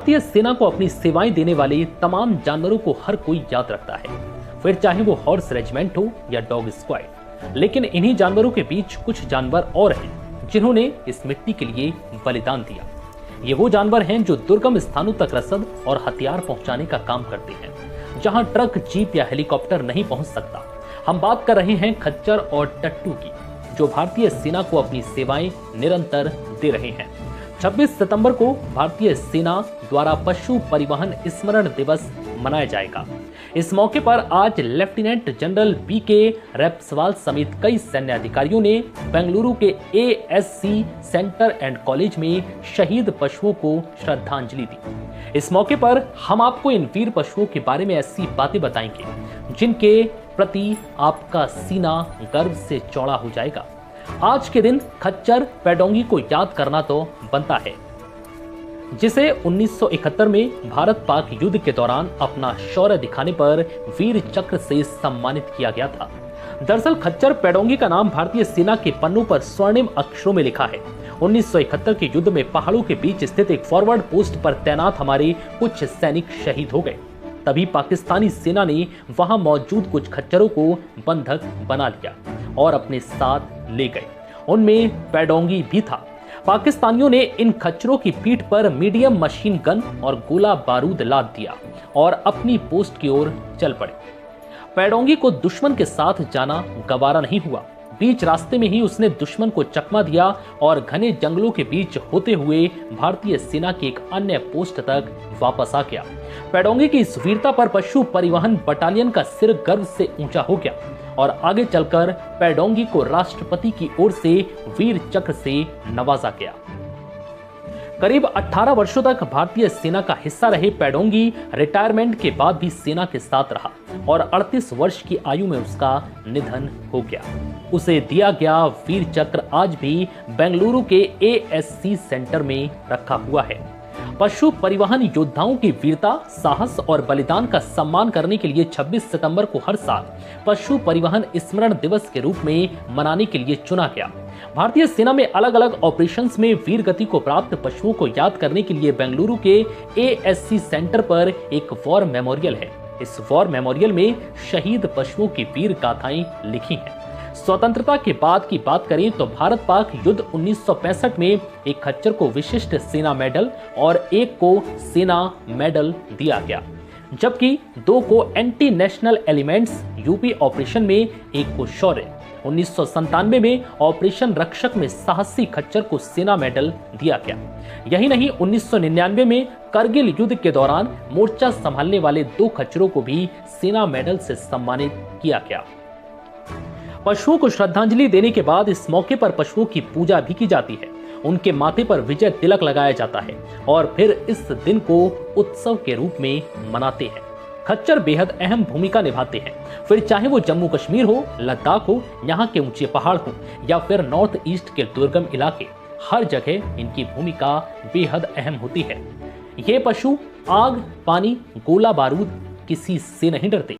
भारतीय सेना को अपनी सेवाएं देने वाले तमाम जानवरों को हर कोई याद रखता है, फिर चाहे वो हॉर्स रेजिमेंट हो या डॉग स्क्वाड। लेकिन इन्हीं जानवरों के बीच कुछ जानवर और हैं जिन्होंने इस मिट्टी के लिए बलिदान दिया। ये वो जानवर हैं जो दुर्गम स्थानों तक रसद और हथियार पहुंचाने का काम करते हैं, जहां ट्रक, जीप या हेलीकॉप्टर नहीं पहुंच सकता। हम बात कर रहे हैं खच्चर और टट्टू की, जो भारतीय सेना को अपनी सेवाएं निरंतर दे रहे हैं। 26 सितंबर को भारतीय सेना द्वारा पशु परिवहन स्मरण दिवस मनाया जाएगा। इस मौके पर आज लेफ्टिनेंट जनरल पीके रेपस्वाल समेत कई सैन्य अधिकारियों ने बेंगलुरु के एएससी सेंटर एंड कॉलेज में शहीद पशुओं को श्रद्धांजलि दी। इस मौके पर हम आपको इन वीर पशुओं के बारे में ऐसी बातें बताएंगे जिनके प्रति आपका सीना गर्व से चौड़ा हो जाएगा। आज के दिन खच्चर पैडोंगी को याद करना तो बनता है, जिसे 1971 में भारत पाक युद्ध के दौरान अपना शौर्य दिखाने पर वीर चक्र से सम्मानित किया गया था। दरअसल खच्चर पैडोंगी का नाम भारतीय सेना के पन्नों पर स्वर्णिम अक्षरों में लिखा है। 1971 के युद्ध में पहाड़ों के बीच स्थित एक फॉरवर्ड पोस्ट पर तैनात हमारे कुछ सैनिक शहीद हो गए। तभी पाकिस्तानी सेना ने वहां मौजूद कुछ खच्चरों को बंधक बना लिया और अपने साथ ले गए। उनमें पैडोंगी भी था। पाकिस्तानियों ने इन खच्चरों की पीठ पर मीडियम मशीन गन और गोला बारूद लाद दिया और अपनी पोस्ट की ओर चल पड़े। पैडोंगी को दुश्मन के साथ जाना गवारा नहीं हुआ। बीच रास्ते में ही उसने दुश्मन को चकमा दिया और घने जंगलों के बीच होते हुए भारतीय सेना की एक अन्य पोस्ट तक वापस आ गया। पैडोंगी की इस वीरता पर पशु परिवहन बटालियन का सिर गर्व से ऊंचा हो गया और आगे चलकर पैडोंगी को राष्ट्रपति की ओर से वीर चक्र से नवाजा गया। करीब 18 वर्षों तक भारतीय सेना का हिस्सा रहे पैडोंगी रिटायरमेंट के बाद भी सेना के साथ रहा और 38 वर्ष की आयु में उसका निधन हो गया। उसे दिया गया वीर चक्र आज भी बेंगलुरु के एएससी सेंटर में रखा हुआ है। पशु परिवहन योद्धाओं की वीरता, साहस और बलिदान का सम्मान करने के लिए 26 सितंबर को हर साल पशु परिवहन स्मरण दिवस के रूप में मनाने के लिए चुना गया। भारतीय सेना में अलग अलग ऑपरेशंस में वीर गति को प्राप्त पशुओं को याद करने के लिए बेंगलुरु के एएससी सेंटर पर एक वॉर मेमोरियल है। इस वॉर मेमोरियल में शहीद पशुओं की वीर गाथाएं लिखी हैं। स्वतंत्रता के बाद की बात करें तो भारत पाक युद्ध 1965 में एक खच्चर को विशिष्ट सेना मेडल और एक को सेना मेडल दिया गया, जबकि 2 को anti national elements UP operation में, एक को शौर्य। 1997 में ऑपरेशन रक्षक में साहसी खच्चर को सेना मेडल दिया गया। यही नहीं, 1999 में करगिल युद्ध के दौरान मोर्चा संभालने वाले 2 खच्चरों को भी सेना मेडल से सम्मानित किया गया। पशुओं को श्रद्धांजलि देने के बाद इस मौके पर पशुओं की पूजा भी की जाती है। उनके माथे पर विजय तिलक लगाया जाता है और फिर इस दिन को उत्सव के रूप में मनाते हैं। खच्चर बेहद अहम भूमिका निभाते हैं, फिर चाहे वो जम्मू कश्मीर हो, लद्दाख हो, यहाँ के ऊंचे पहाड़ हो या फिर नॉर्थ ईस्ट के दुर्गम इलाके, हर जगह इनकी भूमिका बेहद अहम होती है। ये पशु आग, पानी, गोला बारूद किसी से नहीं डरते।